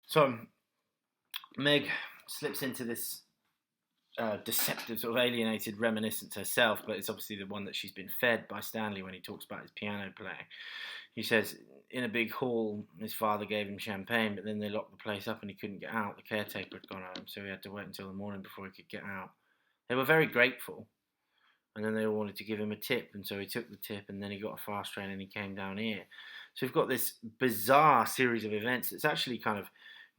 So Meg slips into this deceptive, sort of alienated reminiscence herself, but it's obviously the one that she's been fed by Stanley when he talks about his piano playing. He says in a big hall, his father gave him champagne, but then they locked the place up and he couldn't get out. The caretaker had gone home, so he had to wait until the morning before he could get out. They were very grateful, and then they all wanted to give him a tip, and so he took the tip, and then he got a fast train and he came down here. So we've got this bizarre series of events that's actually kind of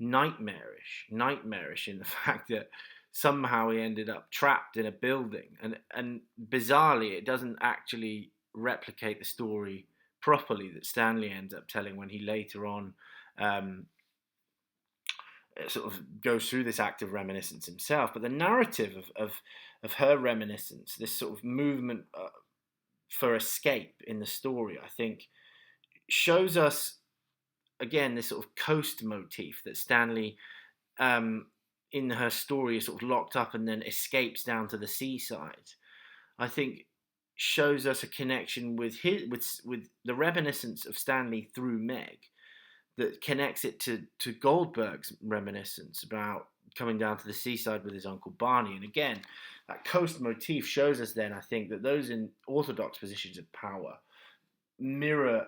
nightmarish in the fact that somehow he ended up trapped in a building, and bizarrely, it doesn't actually replicate the story properly that Stanley ends up telling when he later on um, sort of goes through this act of reminiscence himself. But the narrative of her reminiscence, this sort of movement for escape in the story, I think, shows us again this sort of coast motif that Stanley in her story is sort of locked up and then escapes down to the seaside. I think shows us a connection with the reminiscence of Stanley through Meg that connects it to Goldberg's reminiscence about coming down to the seaside with his uncle Barney. And again, that coast motif shows us then, I think, that those in orthodox positions of power mirror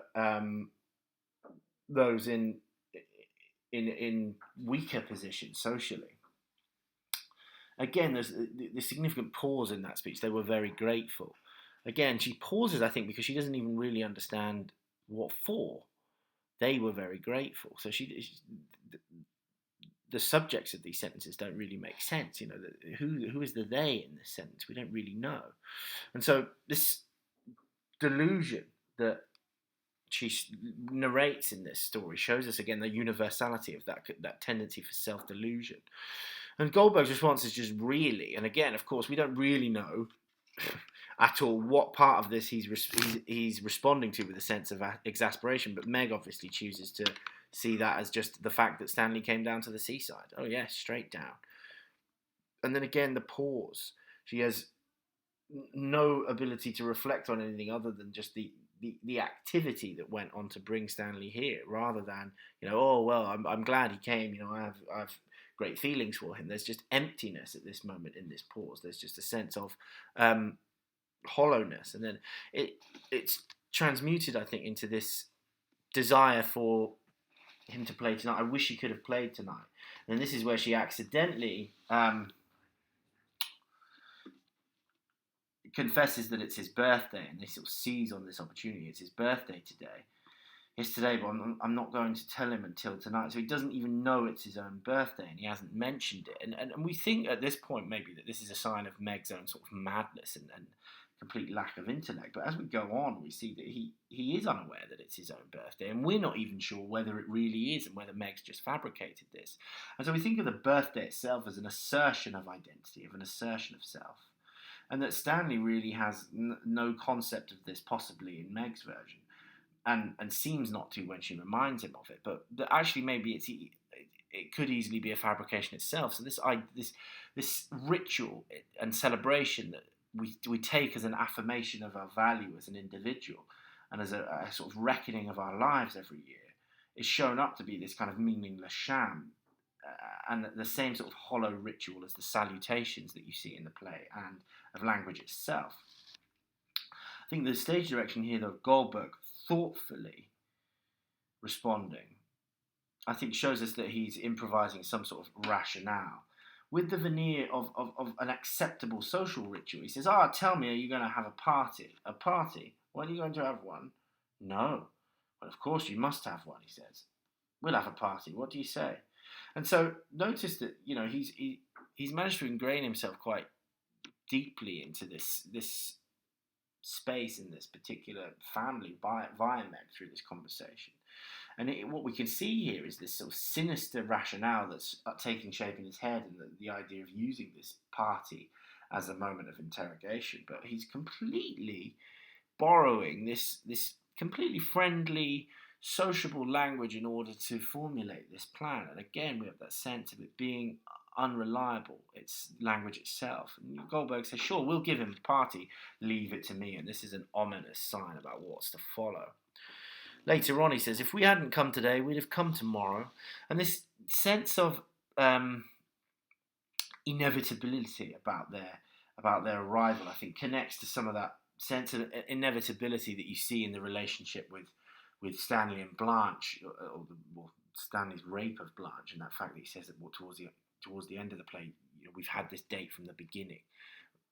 those in weaker positions socially. Again, there's the significant pause in that speech. They were very grateful. Again, she pauses, I think, because she doesn't even really understand what for. They were very grateful. So the subjects of these sentences don't really make sense. You know, who is the they in this sentence? We don't really know. And so this delusion that she narrates in this story shows us again the universality of that tendency for self-delusion. And Goldberg's response is just really, and again, of course, we don't really know at all what part of this he's responding to with a sense of exasperation, but Meg obviously chooses to see that as just the fact that Stanley came down to the seaside. Oh yeah, straight down. And then again, the pause. She has no ability to reflect on anything other than just the activity that went on to bring Stanley here, rather than, you know, oh well, I'm glad he came. You know, I've great feelings for him. There's just emptiness at this moment in this pause. There's just a sense of hollowness, and then it's transmuted, I think, into this desire for him to play tonight. I wish he could have played tonight. And this is where she accidentally confesses that it's his birthday, and they sort of seize on this opportunity. It's his birthday today. Yesterday, but I'm not going to tell him until tonight. So he doesn't even know it's his own birthday, and he hasn't mentioned it. And we think at this point maybe that this is a sign of Meg's own sort of madness and complete lack of intellect. But as we go on, we see that he is unaware that it's his own birthday, and we're not even sure whether it really is and whether Meg's just fabricated this. And so we think of the birthday itself as an assertion of identity, of an assertion of self. And that Stanley really has no concept of this, possibly in Meg's version. And seems not to when she reminds him of it, but actually maybe it could easily be a fabrication itself. So this ritual and celebration that we take as an affirmation of our value as an individual and as a sort of reckoning of our lives every year is shown up to be this kind of meaningless sham, and the same sort of hollow ritual as the salutations that you see in the play and of language itself. I think the stage direction here, though, Goldberg thoughtfully responding, I think shows us that he's improvising some sort of rationale with the veneer of an acceptable social ritual. He says, tell me, are you going to have a party? A party? When are you going to have one? No. Well, of course you must have one, he says. We'll have a party. What do you say? And so notice that, you know, he's managed to ingrain himself quite deeply into this space in this particular family via Meg through this conversation. And what we can see here is this sort of sinister rationale that's taking shape in his head, and the idea of using this party as a moment of interrogation. But he's completely borrowing this completely friendly, sociable language in order to formulate this plan. And again, we have that sense of it being unreliable. It's language itself. And Goldberg says, sure, we'll give him a party, leave it to me. And this is an ominous sign about what's to follow. Later on, he says, if we hadn't come today, we'd have come tomorrow. And this sense of inevitability about their arrival, I think, connects to some of that sense of inevitability that you see in the relationship with Stanley and Blanche, or Stanley's rape of Blanche, and that fact that he says that towards the end of the play, we've had this date from the beginning.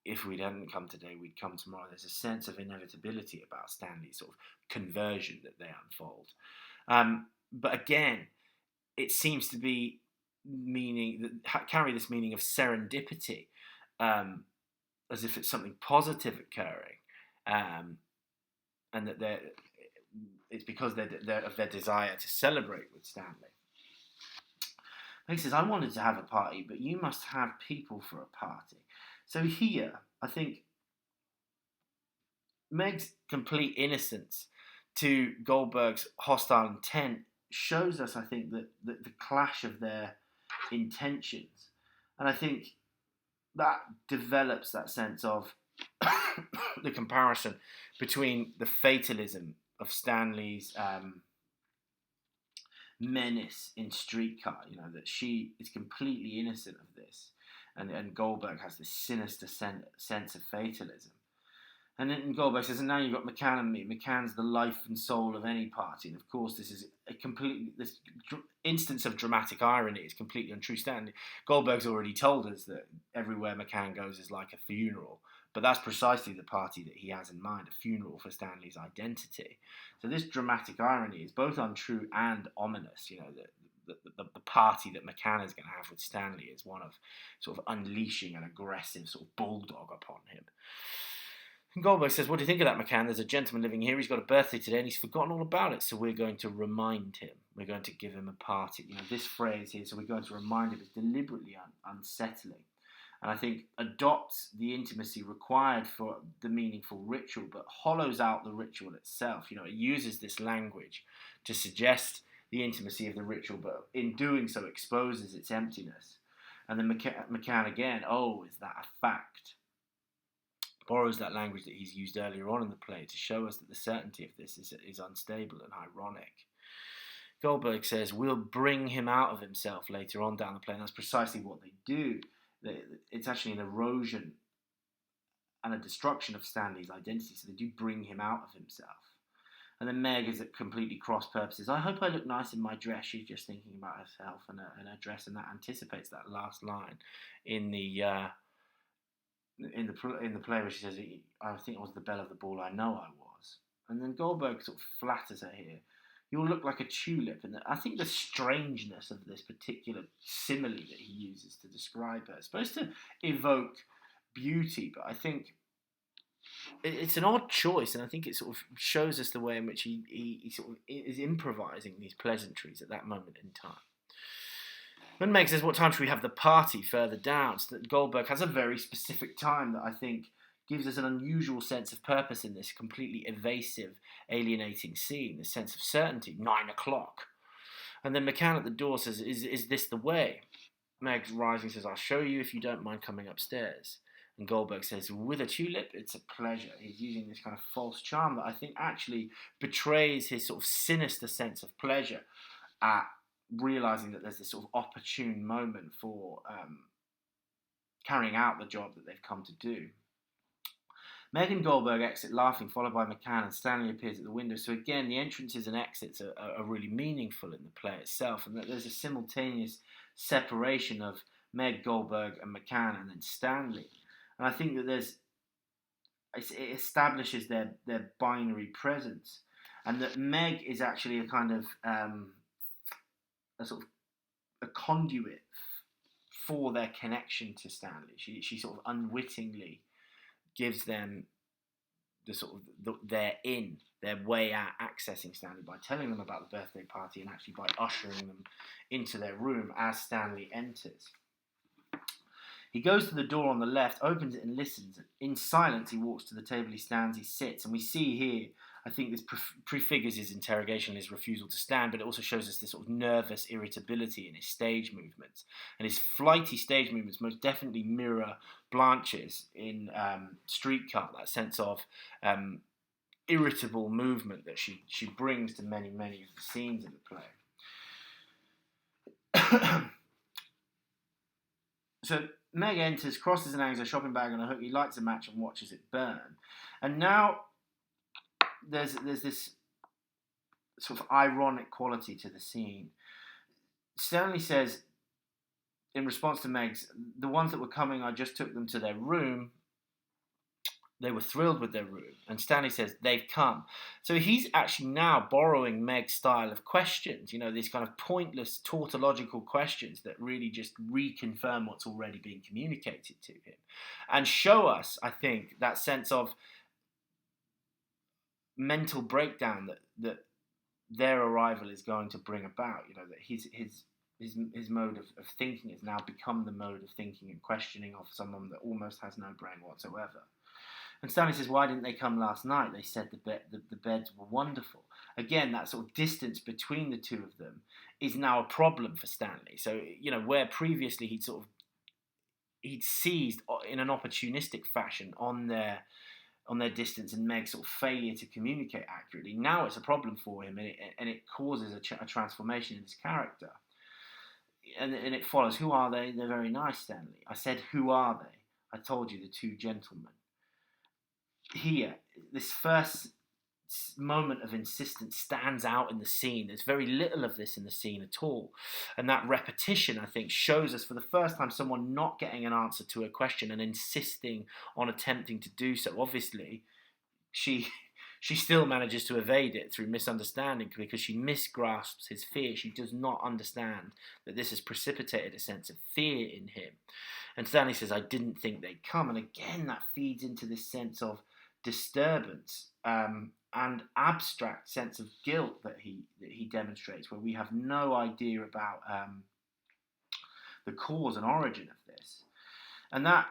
If we hadn't come today, we'd come tomorrow. There's a sense of inevitability about Stanley's sort of conversion that they unfold. But again, it seems to be carry this meaning of serendipity, as if it's something positive occurring, and that it's because of their desire to celebrate with Stanley. He says, I wanted to have a party, but you must have people for a party. So here, I think Meg's complete innocence to Goldberg's hostile intent shows us, I think, that the clash of their intentions. And I think that develops that sense of the comparison between the fatalism of Stanley's menace in Streetcar, that she is completely innocent of this, and Goldberg has this sinister sense of fatalism. And then Goldberg says, and now you've got McCann and me. McCann's the life and soul of any party. And of course, this is this instance of dramatic irony is completely untrue. Goldberg's already told us that everywhere McCann goes is like a funeral. But that's precisely the party that he has in mind, a funeral for Stanley's identity. So this dramatic irony is both untrue and ominous. The party that McCann is going to have with Stanley is one of sort of unleashing an aggressive sort of bulldog upon him. And Goldberg says, what do you think of that, McCann? There's a gentleman living here. He's got a birthday today and he's forgotten all about it. So we're going to remind him. We're going to give him a party. This phrase here, so we're going to remind him, is deliberately unsettling. And I think adopts the intimacy required for the meaningful ritual, but hollows out the ritual itself. It uses this language to suggest the intimacy of the ritual, but in doing so exposes its emptiness. And then McCann again, is that a fact? Borrows that language that he's used earlier on in the play to show us that the certainty of this is unstable and ironic. Goldberg says, we'll bring him out of himself later on down the play, and that's precisely what they do. It's actually an erosion and a destruction of Stanley's identity, so they do bring him out of himself. And then Meg is at completely cross purposes. I hope I look nice in my dress. She's just thinking about herself and her dress, and that anticipates that last line in the play where she says, I think it was the belle of the ball, I know I was. And then Goldberg sort of flatters her here. You'll look like a tulip. And I think the strangeness of this particular simile that he uses to describe her is supposed to evoke beauty, but I think it's an odd choice, and I think it sort of shows us the way in which he sort of is improvising these pleasantries at that moment in time. When Meg says, what time should we have the party further down? So that Goldberg has a very specific time that I think gives us an unusual sense of purpose in this completely evasive, alienating scene, this sense of certainty, 9 o'clock. And then McCann at the door says, is this the way? Meg rising says, I'll show you if you don't mind coming upstairs. And Goldberg says, with a tulip, it's a pleasure. He's using this kind of false charm that I think actually betrays his sort of sinister sense of pleasure at realising that there's this sort of opportune moment for carrying out the job that they've come to do. Meg and Goldberg exit laughing, followed by McCann, and Stanley appears at the window. So again, the entrances and exits are really meaningful in the play itself, and that there's a simultaneous separation of Meg, Goldberg, and McCann, and then Stanley. And I think that it establishes their binary presence, and that Meg is actually a kind of a sort of a conduit for their connection to Stanley. She sort of unwittingly gives them the sort of their way at accessing Stanley by telling them about the birthday party and actually by ushering them into their room as Stanley enters. He goes to the door on the left, opens it and listens. In silence, he walks to the table, he stands, he sits. And we see here, I think this prefigures his interrogation, his refusal to stand, but it also shows us this sort of nervous irritability in his stage movements. And his flighty stage movements most definitely mirror Blanche's in Streetcar, that sense of irritable movement that she brings to many, many of the scenes in the play. So Meg enters, crosses and hangs a shopping bag on a hook. He lights a match and watches it burn. And now there's this sort of ironic quality to the scene. Stanley says, in response to Meg's, the ones that were coming, I just took them to their room. They were thrilled with their room. And Stanley says, they've come. So he's actually now borrowing Meg's style of questions, these kind of pointless tautological questions that really just reconfirm what's already being communicated to him. And show us, I think, that sense of mental breakdown that their arrival is going to bring about. That his mode of thinking has now become the mode of thinking and questioning of someone that almost has no brain whatsoever. And Stanley says, why didn't they come last night? They said the beds were wonderful. Again, that sort of distance between the two of them is now a problem for Stanley. So, where previously he'd seized in an opportunistic fashion on their distance and Meg's sort of failure to communicate accurately, now it's a problem for him, and it causes a transformation in his character. And it follows, who are they? They're very nice, Stanley. I said, who are they? I told you, the two gentlemen. Here, this first moment of insistence stands out in the scene. There's very little of this in the scene at all. And that repetition, I think, shows us for the first time someone not getting an answer to a question and insisting on attempting to do so. Obviously, she still manages to evade it through misunderstanding because she misgrasps his fear. She does not understand that this has precipitated a sense of fear in him. And Stanley says, I didn't think they'd come. And again, that feeds into this sense of disturbance and abstract sense of guilt that he demonstrates, where we have no idea about the cause and origin of this. And that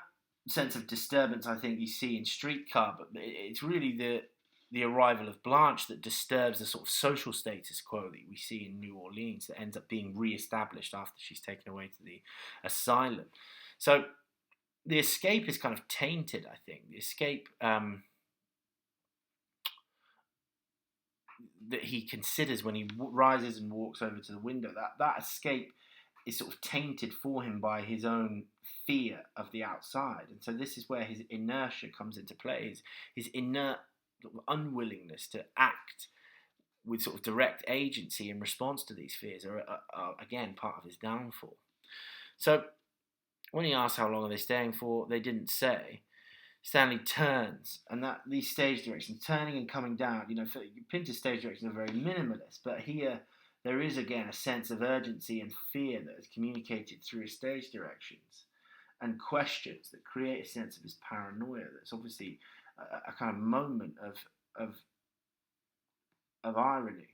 sense of disturbance, I think, you see in Streetcar, but it's really the arrival of Blanche that disturbs the sort of social status quo that we see in New Orleans, that ends up being re-established after she's taken away to the asylum. So the escape is kind of tainted, I think. The escape that he considers when he rises and walks over to the window, that escape is sort of tainted for him by his own fear of the outside. And so this is where his inertia comes into play, his inert unwillingness to act with sort of direct agency in response to these fears are again part of his downfall. So when he asks how long are they staying for, they didn't say. Stanley turns, and that these stage directions, turning and coming down, Pinter's stage directions are very minimalist, but here there is again a sense of urgency and fear that is communicated through his stage directions and questions that create a sense of his paranoia. That's obviously a kind of moment of irony.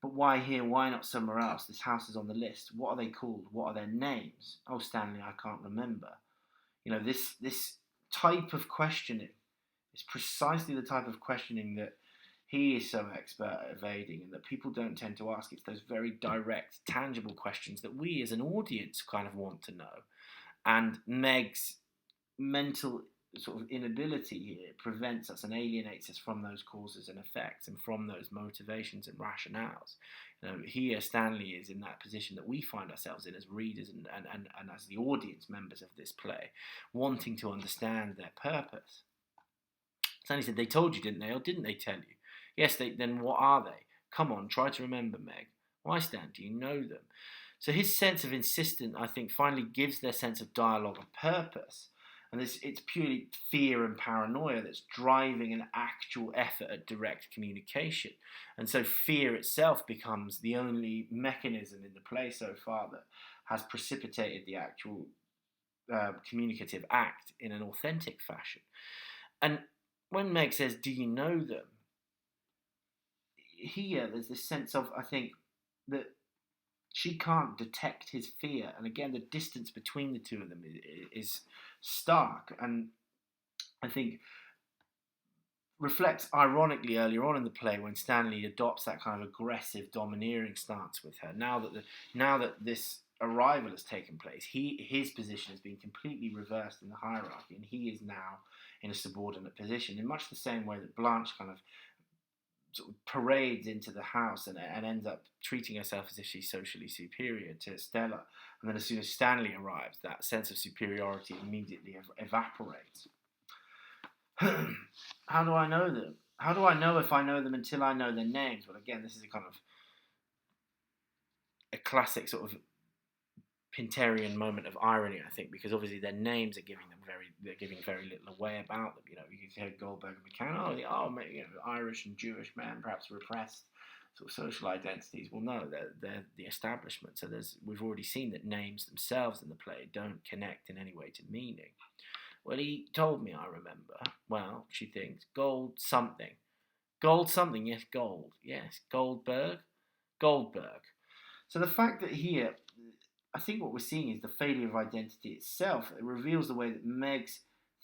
But why here? Why not somewhere else? This house is on the list. What are they called? What are their names? Oh, Stanley, I can't remember. This type of questioning is precisely the type of questioning that he is so expert at evading and that people don't tend to ask. It's those very direct, tangible questions that we as an audience kind of want to know. And Meg's mental sort of inability here prevents us and alienates us from those causes and effects and from those motivations and rationales. Here Stanley is in that position that we find ourselves in as readers and as the audience members of this play, wanting to understand their purpose. Stanley said, they told you, didn't they? Or didn't they tell you? Yes, then what are they? Come on, try to remember, Meg. Why, Stan, do you know them? So his sense of insistence, I think, finally gives their sense of dialogue a purpose. And it's purely fear and paranoia that's driving an actual effort at direct communication. And so fear itself becomes the only mechanism in the play so far that has precipitated the actual communicative act in an authentic fashion. And when Meg says, do you know them? Here, there's this sense of, I think, that she can't detect his fear. And again, the distance between the two of them is stark. And I think reflects ironically earlier on in the play when Stanley adopts that kind of aggressive, domineering stance with her. Now that this arrival has taken place, his position has been completely reversed in the hierarchy, and he is now in a subordinate position in much the same way that Blanche kind of sort of parades into the house and ends up treating herself as if she's socially superior to Stella. And then as soon as Stanley arrives, that sense of superiority immediately evaporates. How do I know them? How do I know if I know them until I know their names? Well, again, this is a kind of a classic sort of Pinterian moment of irony, I think, because obviously their names are giving very little away about them. You know, you can hear Goldberg and McCann, Irish and Jewish men, perhaps repressed sort of social identities. Well, no, they're the establishment. So we've already seen that names themselves in the play don't connect in any way to meaning. Well, he told me, I remember. Well, she thinks, gold something. Gold something, yes, gold. Yes, Goldberg. So the fact that here, I think what we're seeing is the failure of identity itself. It reveals the way that Megs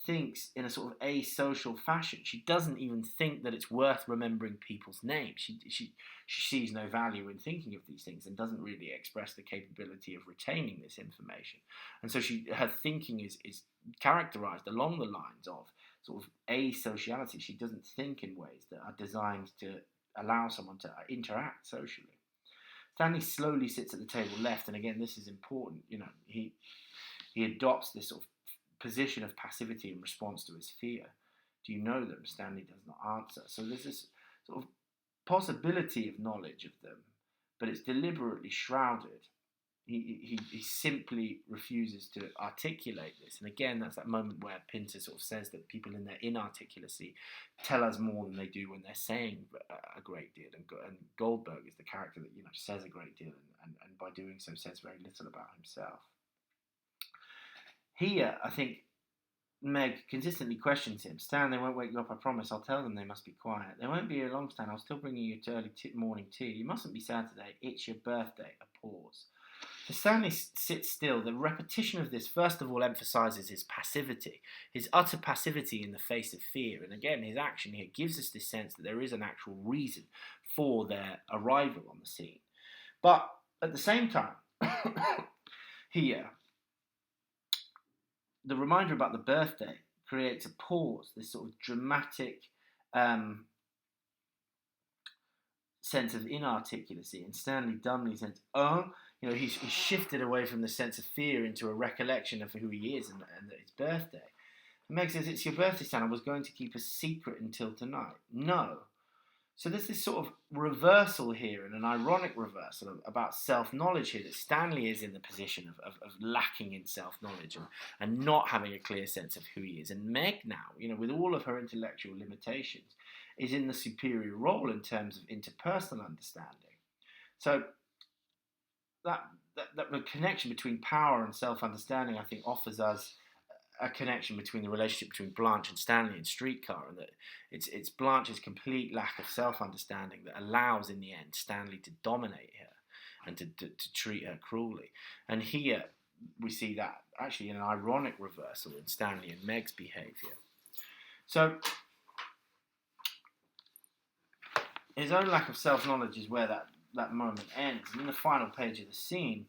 thinks in a sort of asocial fashion. She doesn't even think that it's worth remembering people's names. She sees no value in thinking of these things and doesn't really express the capability of retaining this information. And so her thinking is characterized along the lines of sort of asociality. She doesn't think in ways that are designed to allow someone to interact socially. Stanley slowly sits at the table left, and again, this is important. You know, he adopts this sort of position of passivity in response to his fear. Do you know them? Stanley does not answer. So there's this sort of possibility of knowledge of them, but it's deliberately shrouded. He simply refuses to articulate this. And again, that's that moment where Pinter sort of says that people in their inarticulacy tell us more than they do when they're saying a great deal. And Goldberg is the character that, you know, says a great deal and by doing so says very little about himself. Here, I think Meg consistently questions him. Stan, they won't wake you up, I promise. I'll tell them they must be quiet. They won't be here long, Stan. I'll still bring you your early morning tea. You mustn't be sad today. It's your birthday. A pause. For Stanley sits still. The repetition of this, first of all, emphasises his passivity, his utter passivity in the face of fear. And again, his action here gives us this sense that there is an actual reason for their arrival on the scene. But at the same time, here, the reminder about the birthday creates a pause, this sort of dramatic sense of inarticulacy. And Stanley dumbly says, you know, he's shifted away from the sense of fear into a recollection of who he is and that it's birthday. And Meg says, it's your birthday, Stan. I was going to keep a secret until tonight. No. So there's this sort of reversal here, and an ironic reversal about self-knowledge here, that Stanley is in the position of lacking in self-knowledge and not having a clear sense of who he is. And Meg now, you know, with all of her intellectual limitations, is in the superior role in terms of interpersonal understanding. So that connection between power and self-understanding, I think, offers us a connection between the relationship between Blanche and Stanley in Streetcar, and that it's Blanche's complete lack of self-understanding that allows, in the end, Stanley to dominate her and to treat her cruelly. And here we see that actually in an ironic reversal in Stanley and Meg's behaviour. So his own lack of self-knowledge is where that moment ends. And in the final page of the scene,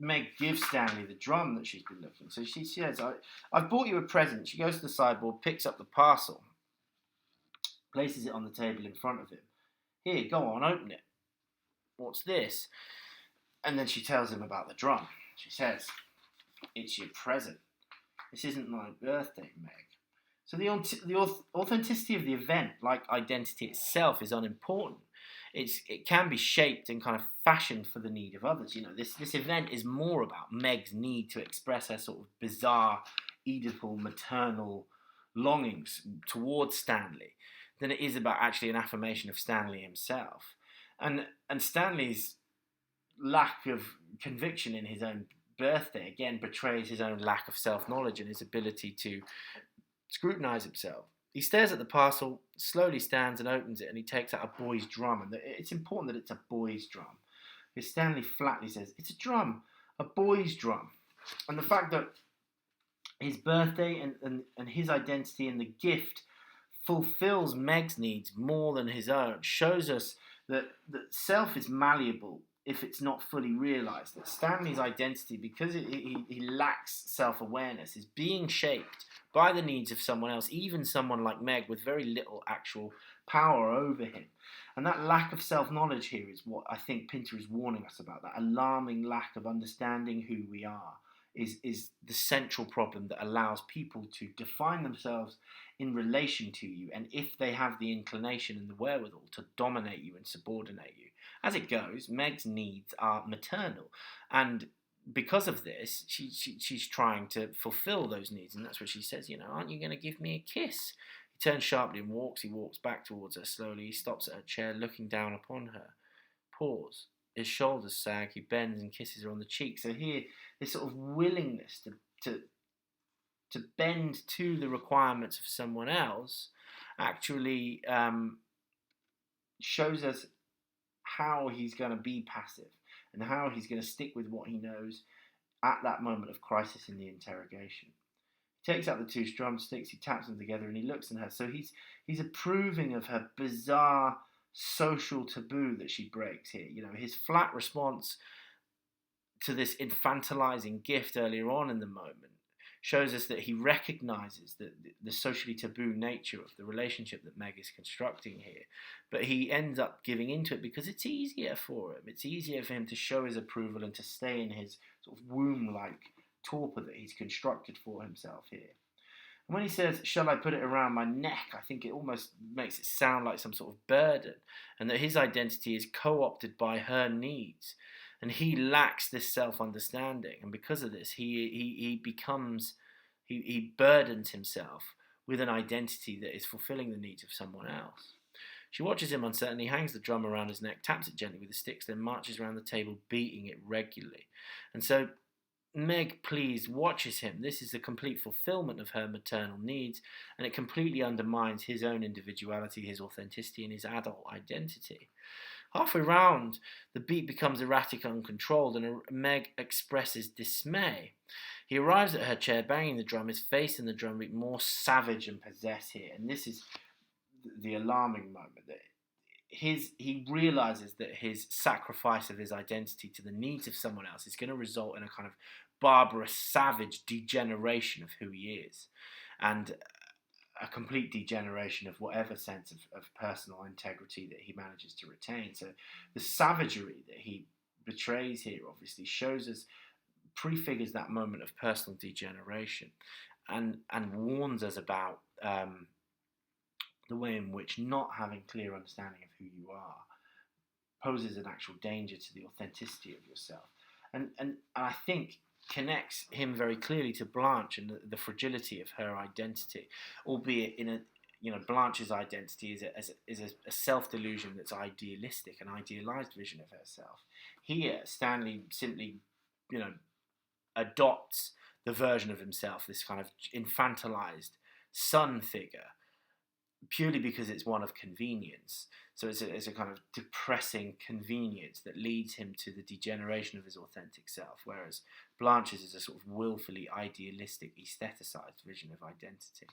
Meg gives Stanley the drum that she's been looking. So she says, I've bought you a present. She goes to the sideboard, picks up the parcel, places it on the table in front of him. Here, go on, open it. What's this? And then she tells him about the drum. She says, it's your present. This isn't my birthday, Meg. So the authenticity of the event, like identity itself, is unimportant. It can be shaped and kind of fashioned for the need of others. You know, this event is more about Meg's need to express her sort of bizarre, Oedipal, maternal longings towards Stanley than it is about actually an affirmation of Stanley himself. And Stanley's lack of conviction in his own birthday, again, betrays his own lack of self-knowledge and his ability to scrutinise himself. He stares at the parcel, slowly stands and opens it, and he takes out a boy's drum. And it's important that it's a boy's drum, because Stanley flatly says, it's a drum, a boy's drum. And the fact that his birthday and his identity and the gift fulfills Meg's needs more than his own shows us that self is malleable if it's not fully realised. That Stanley's identity, because he lacks self-awareness, is being shaped by the needs of someone else, even someone like Meg with very little actual power over him. And that lack of self-knowledge here is what I think Pinter is warning us about, that alarming lack of understanding who we are is the central problem that allows people to define themselves in relation to you, and if they have the inclination and the wherewithal to dominate you and subordinate you. As it goes, Meg's needs are maternal, and because of this, she's trying to fulfill those needs, and that's what she says, aren't you going to give me a kiss? He turns sharply and walks. He walks back towards her slowly. He stops at her chair, looking down upon her. Pause. His shoulders sag. He bends and kisses her on the cheek. So here, this sort of willingness to bend to the requirements of someone else actually shows us how he's going to be passive and how he's going to stick with what he knows at that moment of crisis in the interrogation. He takes out the two drumsticks, he taps them together, and he looks at her. So he's approving of her bizarre social taboo that she breaks here. His flat response to this infantilizing gift earlier on in the moment shows us that he recognizes the socially taboo nature of the relationship that Meg is constructing here. But he ends up giving into it because it's easier for him. It's easier for him to show his approval and to stay in his sort of womb-like torpor that he's constructed for himself here. And when he says, "Shall I put it around my neck?" I think it almost makes it sound like some sort of burden, and that his identity is co-opted by her needs. And he lacks this self-understanding, and because of this, he burdens himself with an identity that is fulfilling the needs of someone else. She watches him uncertainly, hangs the drum around his neck, taps it gently with the sticks, then marches around the table, beating it regularly. And so Meg, please, watches him. This is the complete fulfillment of her maternal needs, and it completely undermines his own individuality, his authenticity, and his adult identity. Halfway round, the beat becomes erratic and uncontrolled, and Meg expresses dismay. He arrives at her chair, banging the drum, his face in the drum beat more savage and possessed here. And this is the alarming moment, that he realizes that his sacrifice of his identity to the needs of someone else is going to result in a kind of barbarous, savage degeneration of who he is, and a complete degeneration of whatever sense of personal integrity that he manages to retain. So the savagery that he betrays here obviously prefigures that moment of personal degeneration, and warns us about the way in which not having clear understanding of who you are poses an actual danger to the authenticity of yourself. And I think connects him very clearly to Blanche and the fragility of her identity, albeit in a Blanche's identity is a self-delusion that's idealistic, an idealized vision of herself. Here, Stanley simply, adopts the version of himself, this kind of infantilized son figure, purely because it's one of convenience. So it's a kind of depressing convenience that leads him to the degeneration of his authentic self, whereas Blanche's is a sort of willfully idealistic, aestheticized vision of identity.